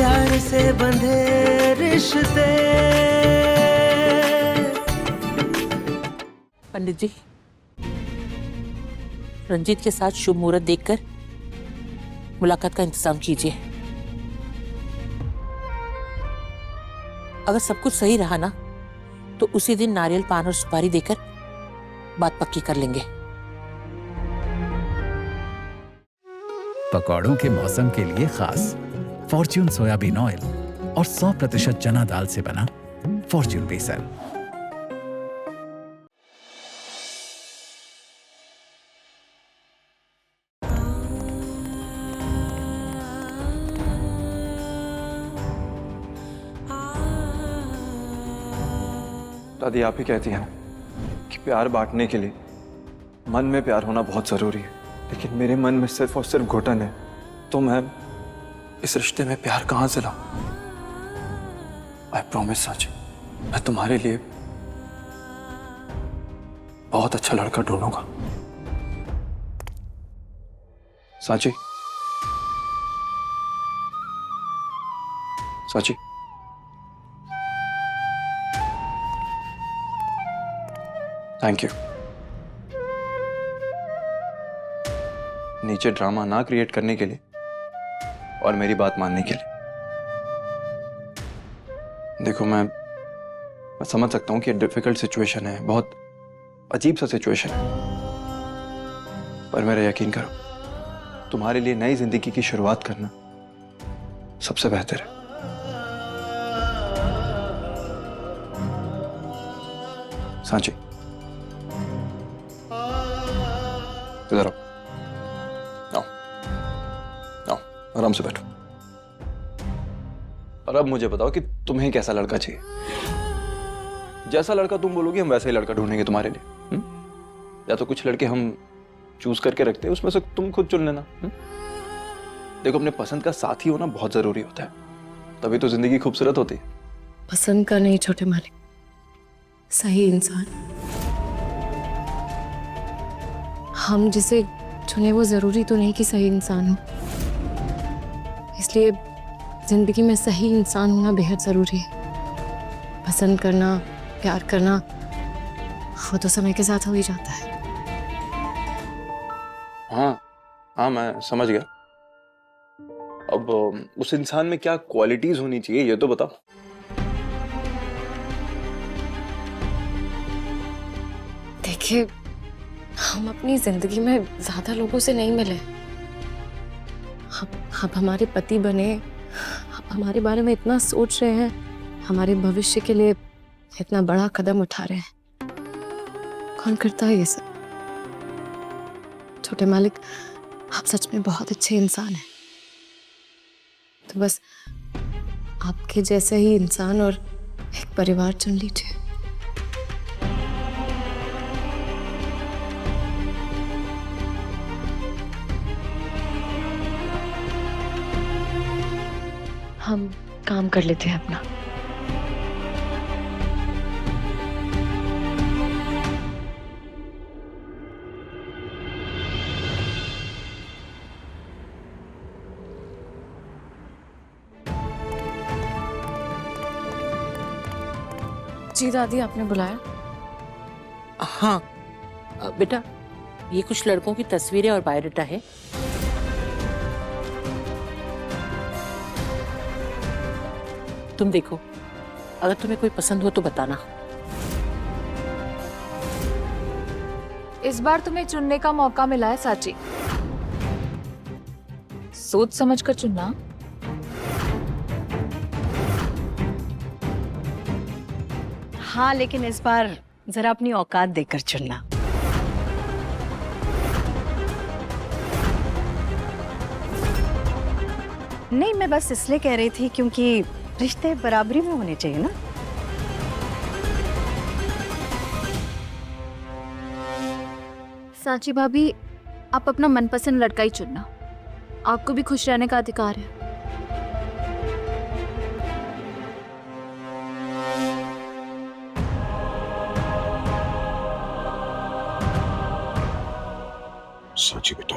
प्यार से बंधे रिश्ते। पंडित जी, रंजीत के साथ शुभ मुहूर्त देखकर मुलाकात का इंतजाम कीजिए। अगर सब कुछ सही रहा ना तो उसी दिन नारियल, पान और सुपारी देकर बात पक्की कर लेंगे। पकौड़ों के मौसम के लिए खास फॉर्च्यून सोयाबीन ऑयल और 100% चना दाल से बना फॉर्च्यून बेसन। दादी, आप ही कहती हैं कि प्यार बांटने के लिए मन में प्यार होना बहुत जरूरी है, लेकिन मेरे मन में सिर्फ और सिर्फ घुटन है। तो मैं इस रिश्ते में प्यार कहां से लाऊं? आई प्रॉमिस सांची, मैं तुम्हारे लिए बहुत अच्छा लड़का ढूंढूंगा। Sanchi, Sanchi, thank you. नीचे ड्रामा ना क्रिएट करने के लिए और मेरी बात मानने के लिए। देखो, मैं समझ सकता हूं कि डिफिकल्ट सिचुएशन है, बहुत अजीब सा सिचुएशन है, पर मेरा यकीन करो, तुम्हारे लिए नई जिंदगी की शुरुआत करना सबसे बेहतर है। सांची, इधर आओ, आओ, आओ, आराम से बैठो। और अब मुझे बताओ कि तुम्हें कैसा लड़का चाहिए? जैसा लड़का तुम बोलोगे हम वैसा ही लड़का ढूंढेंगे तुम्हारे लिए। या तो कुछ लड़के हम चूज करके रखते हैं, उसमें से तुम खुद चुन लेना। देखो, अपने पसंद का साथी होना बहुत जरूरी होता है, तभी तो जिंदगी खूबसूरत होती है। पसंद का नहीं छोटे मालिक, सही इंसान। हम जिसे चुने वो जरूरी तो नहीं कि सही इंसान हो, इसलिए जिंदगी में सही इंसान होना बेहद जरूरी है। पसंद करना, प्यार करना, वो तो समय के साथ हो ही जाता है। हाँ हाँ, मैं समझ गया। अब उस इंसान में क्या क्वालिटीज होनी चाहिए ये तो बताओ। देखिए, हम अपनी जिंदगी में ज्यादा लोगों से नहीं मिले। हम हमारे पति बने, आप हमारे बारे में इतना सोच रहे हैं, हमारे भविष्य के लिए इतना बड़ा कदम उठा रहे हैं। कौन करता है ये सब? छोटे मालिक, आप सच में बहुत अच्छे इंसान हैं। तो बस आपके जैसे ही इंसान और एक परिवार चुन लीजिए। हम काम कर लेते हैं अपना। जी दादी, आपने बुलाया? हाँ बेटा, ये कुछ लड़कों की तस्वीरें और बायोडाटा है। तुम देखो, अगर तुम्हें कोई पसंद हो तो बताना। इस बार तुम्हें चुनने का मौका मिला है सांची, सोच समझ कर चुनना। हाँ, लेकिन इस बार जरा अपनी औकात देकर चुनना। नहीं, मैं बस इसलिए कह रही थी क्योंकि रिश्ते बराबरी में होने चाहिए ना। सांची भाभी, आप अपना मनपसंद लड़का ही चुनना, आपको भी खुश रहने का अधिकार है। सांची बेटा,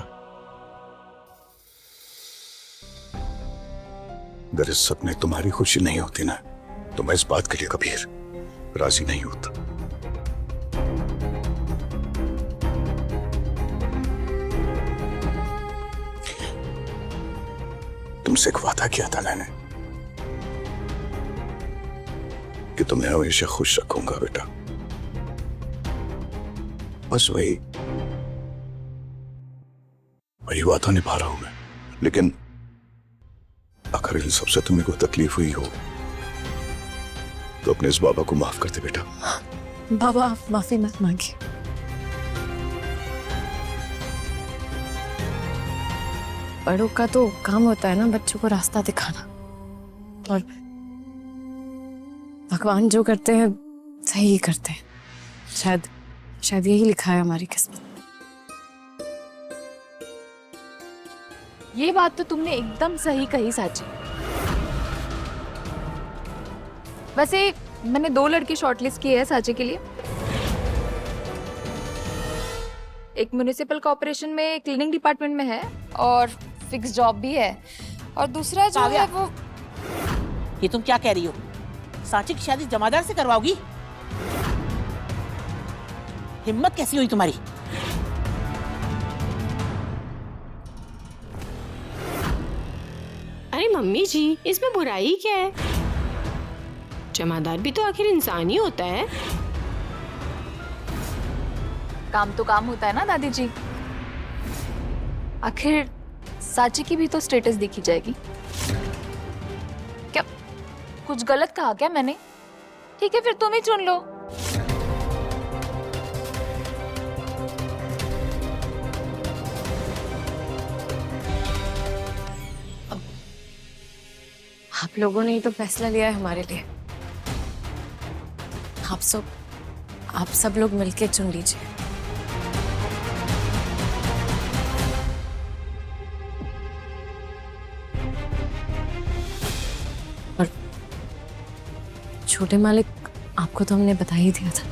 अगर इस सपने तुम्हारी खुशी नहीं होती ना, तो मैं इस बात के लिए कभी राजी नहीं होता। तुमसे एक वादा किया था मैंने कि तुम्हें हमेशा खुश रखूंगा बेटा। बस वही वादा निभा रहा हूं मैं। लेकिन अगर इन सबसे तुम्हें कोई तकलीफ हुई हो तो अपने इस बाबा को माफ कर दे बेटा। बाबा, आप माफी मत मांगिए। बड़ों का तो काम होता है ना बच्चों को रास्ता दिखाना, और भगवान जो करते हैं सही ही करते हैं। शायद यही लिखा है हमारी किस्मत। ये बात तो तुमने एकदम सही कही साची। वैसे मैंने 2 लड़की शॉर्टलिस्ट की है साची के लिए। एक म्युनिसिपल कॉर्पोरेशन में क्लीनिंग डिपार्टमेंट में है और फिक्स जॉब भी है, और दूसरा जो है वो। ये तुम क्या कह रही हो? सांची की शादी जमादार से करवाओगी? हिम्मत कैसी हुई तुम्हारी? अरे मम्मी जी, इसमें बुराई क्या है? जमादार भी तो आखिर इंसान ही होता है। काम तो काम होता है ना दादी जी। आखिर साची की भी तो स्टेटस देखी जाएगी। क्या कुछ गलत कहा क्या मैंने? ठीक है, फिर तुम ही चुन लो। आप लोगों ने ही तो फैसला लिया है हमारे लिए। आप सब लोग मिलके चुन लीजिए। और छोटे मालिक, आपको तो हमने बता ही दिया था।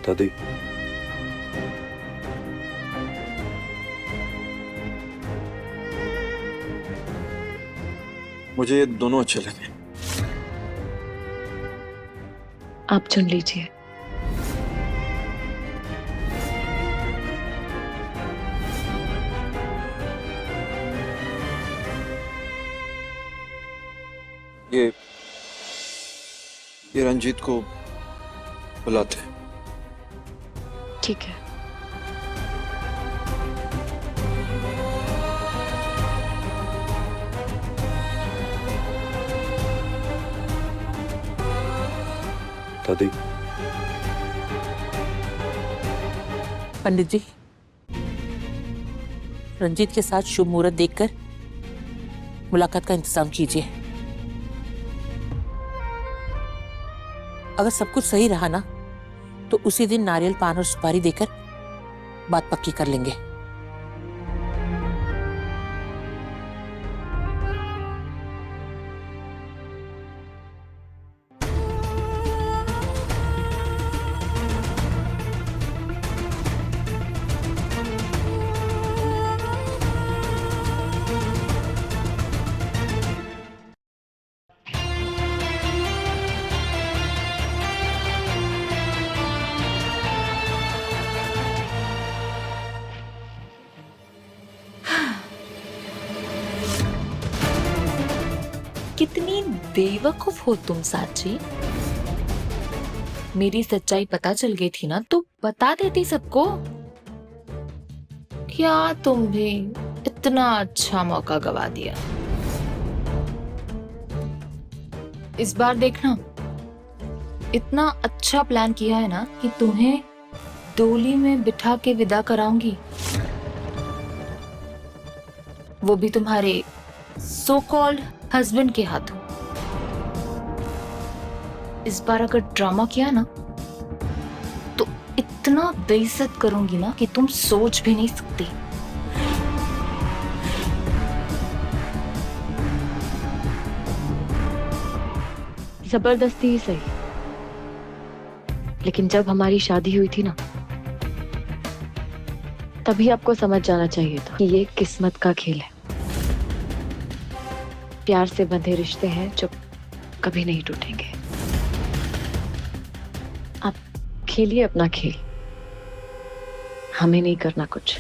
दादी, मुझे ये दोनों अच्छे लगे। आप चुन लीजिए। ये रंजीत को बुलाते हैं। ठीक है। दादी, पंडित जी, रंजीत के साथ शुभ मुहूर्त देखकर मुलाकात का इंतजाम कीजिए। अगर सब कुछ सही रहा ना, तो उसी दिन नारियल, पान और सुपारी देकर बात पक्की कर लेंगे। कितनी बेवकूफ हो तुम साची। मेरी सच्चाई पता चल गई थी ना तो बता देती सबको। क्या तुम भी इतना अच्छा मौका गवा दिया। इस बार देखना, इतना अच्छा प्लान किया है ना कि तुम्हें डोली में बिठा के विदा कराऊंगी, वो भी तुम्हारे सो कॉल्ड हस्बैंड के हाथों। इस बार अगर ड्रामा किया ना तो इतना बेइज्जत करूंगी ना कि तुम सोच भी नहीं सकती। जबरदस्ती ही सही, लेकिन जब हमारी शादी हुई थी ना, तभी आपको समझ जाना चाहिए था कि ये किस्मत का खेल है। प्यार से बंधे रिश्ते हैं जो कभी नहीं टूटेंगे। आप खेलिए अपना खेल, हमें नहीं करना कुछ।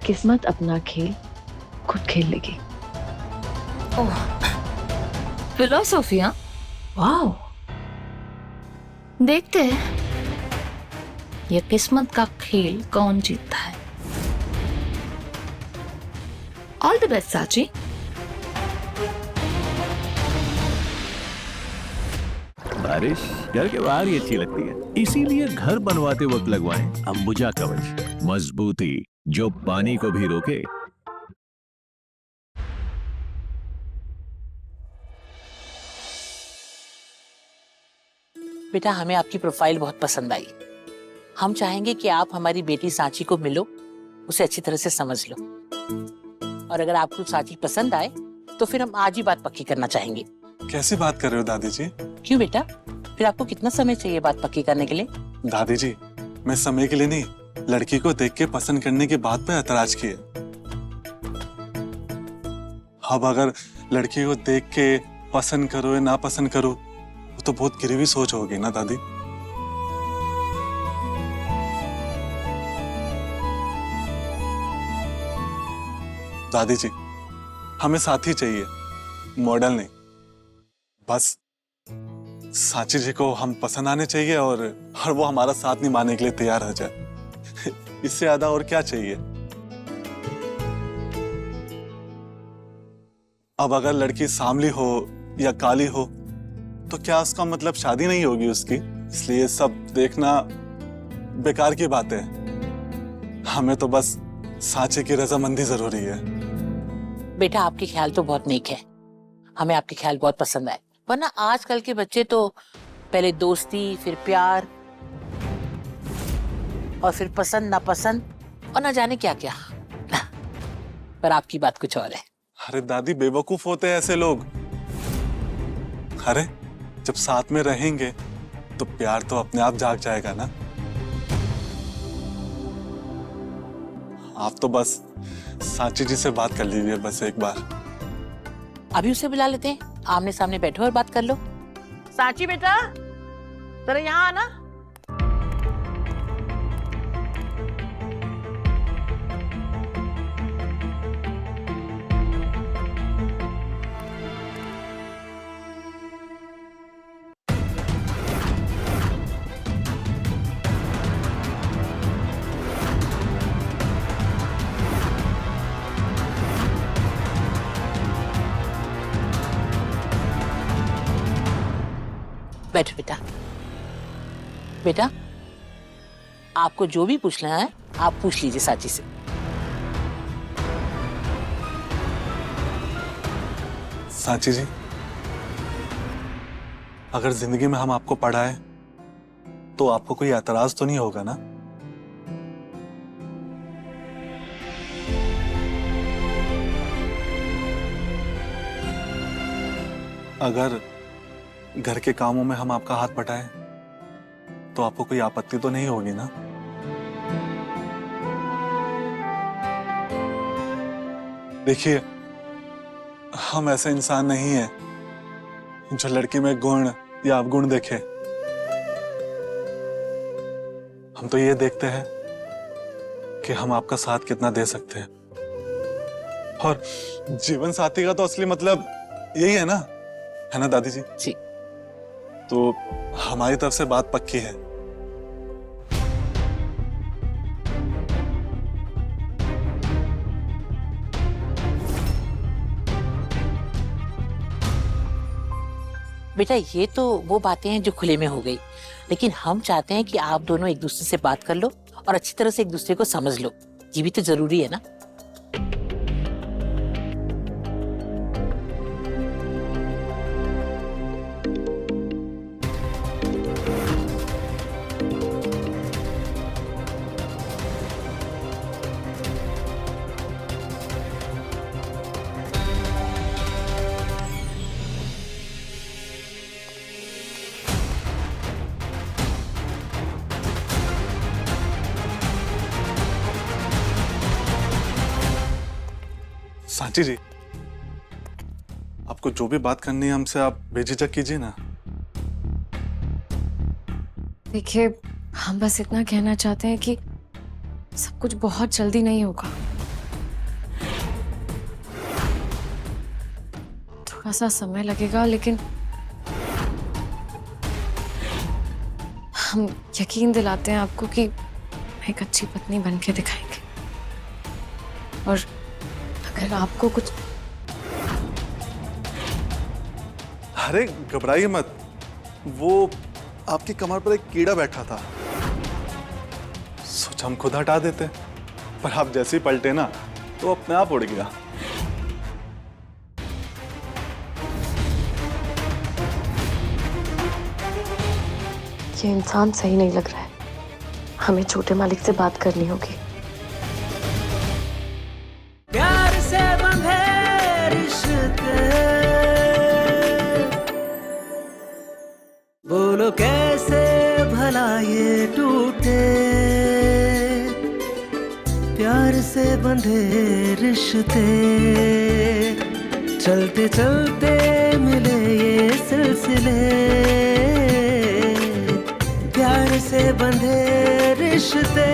किस्मत अपना खेल खुद खेल लेगी। फिलोसोफिया, वाओ। देखते हैं ये किस्मत का खेल कौन जीतता है। ऑल द बेस्ट साची। बारिश घर के बाहर ही अच्छी लगती है, इसीलिए घर बनवाते वक्त लगवाएं अंबुजा कवच, मजबूती जो पानी को भी रोके। बेटा, हमें आपकी प्रोफाइल बहुत पसंद आई। हम चाहेंगे कि आप हमारी बेटी सांची को मिलो, उसे अच्छी तरह से समझ लो, और अगर आपको सांची पसंद आए तो फिर हम आज ही बात पक्की करना चाहेंगे। कैसी बात कर रहे हो दादी जी? क्यों बेटा, फिर आपको कितना समय चाहिए बात पक्की करने के लिए? दादी जी, मैं समय के लिए नहीं, लड़की को देख के पसंद करने की बात पे ऐतराज किए। अब अगर लड़की को देख के पसंद करो या ना पसंद करो, वो तो बहुत गिरी हुई सोच होगी ना दादी। दादी जी, हमें साथी चाहिए, मॉडल नहीं। बस सांची जी को हम पसंद आने चाहिए और वो हमारा साथ निभाने के लिए तैयार हो जाए। इससे ज्यादा और क्या चाहिए? अब अगर लड़की सांवली हो या काली हो तो क्या उसका मतलब शादी नहीं होगी उसकी? इसलिए सब देखना बेकार की बात है। हमें तो बस सांची की रजामंदी जरूरी है। बेटा, आपके ख्याल तो बहुत नेक है, हमें आपके ख्याल बहुत पसंद आए। वरना आजकल के बच्चे तो पहले दोस्ती, फिर प्यार, और फिर पसंद नापसंद और ना जाने क्या क्या। पर आपकी बात कुछ और है। अरे दादी, बेवकूफ होते हैं ऐसे लोग। अरे जब साथ में रहेंगे तो प्यार तो अपने आप जाग जाएगा ना। आप तो बस सांची जी से बात कर लीजिए बस एक बार। अभी उसे बुला लेते हैं, आमने सामने बैठो और बात कर लो। सांची बेटा, जरा यहाँ आना। बैठो बेटा। बेटा, आपको जो भी पूछना है आप पूछ लीजिए सांची से। सांची जी, अगर जिंदगी में हम आपको पढ़ाए तो आपको कोई एतराज तो नहीं होगा ना? अगर घर के कामों में हम आपका हाथ बटाएं तो आपको कोई आपत्ति तो नहीं होगी ना? देखिए, हम ऐसे इंसान नहीं हैं जो लड़की में गुण या अवगुण देखे। हम तो ये देखते हैं कि हम आपका साथ कितना दे सकते हैं। और जीवन साथी का तो असली मतलब यही है ना दादी जी? जी। तो हमारी तरफ से बात पक्की है। बेटा, ये तो वो बातें हैं जो खुले में हो गई, लेकिन हम चाहते हैं कि आप दोनों एक दूसरे से बात कर लो और अच्छी तरह से एक दूसरे को समझ लो। ये भी तो जरूरी है ना। सांची जी, आपको जो भी बात करनी है हमसे आप बेझिझक कीजिए ना। देखिए, हम बस इतना कहना चाहते हैं कि सब कुछ बहुत जल्दी नहीं होगा। थोड़ा सा समय लगेगा, लेकिन हम यकीन दिलाते हैं आपको कि एक अच्छी पत्नी बन के दिखाएंगे। और अगर आपको कुछ... अरे घबराइए मत, वो आपकी कमर पर एक कीड़ा बैठा था, सोचा हम खुद हटा देते, पर आप जैसे ही पलटे ना तो अपने आप उड़ गया। ये इंसान सही नहीं लग रहा है, हमें छोटे मालिक से बात करनी होगी। प्यार से बंधे रिश्ते, बोलो कैसे भला ये टूटे। प्यार से बंधे रिश्ते, चलते चलते मिले ये सिलसिले। प्यार से बंधे रिश्ते,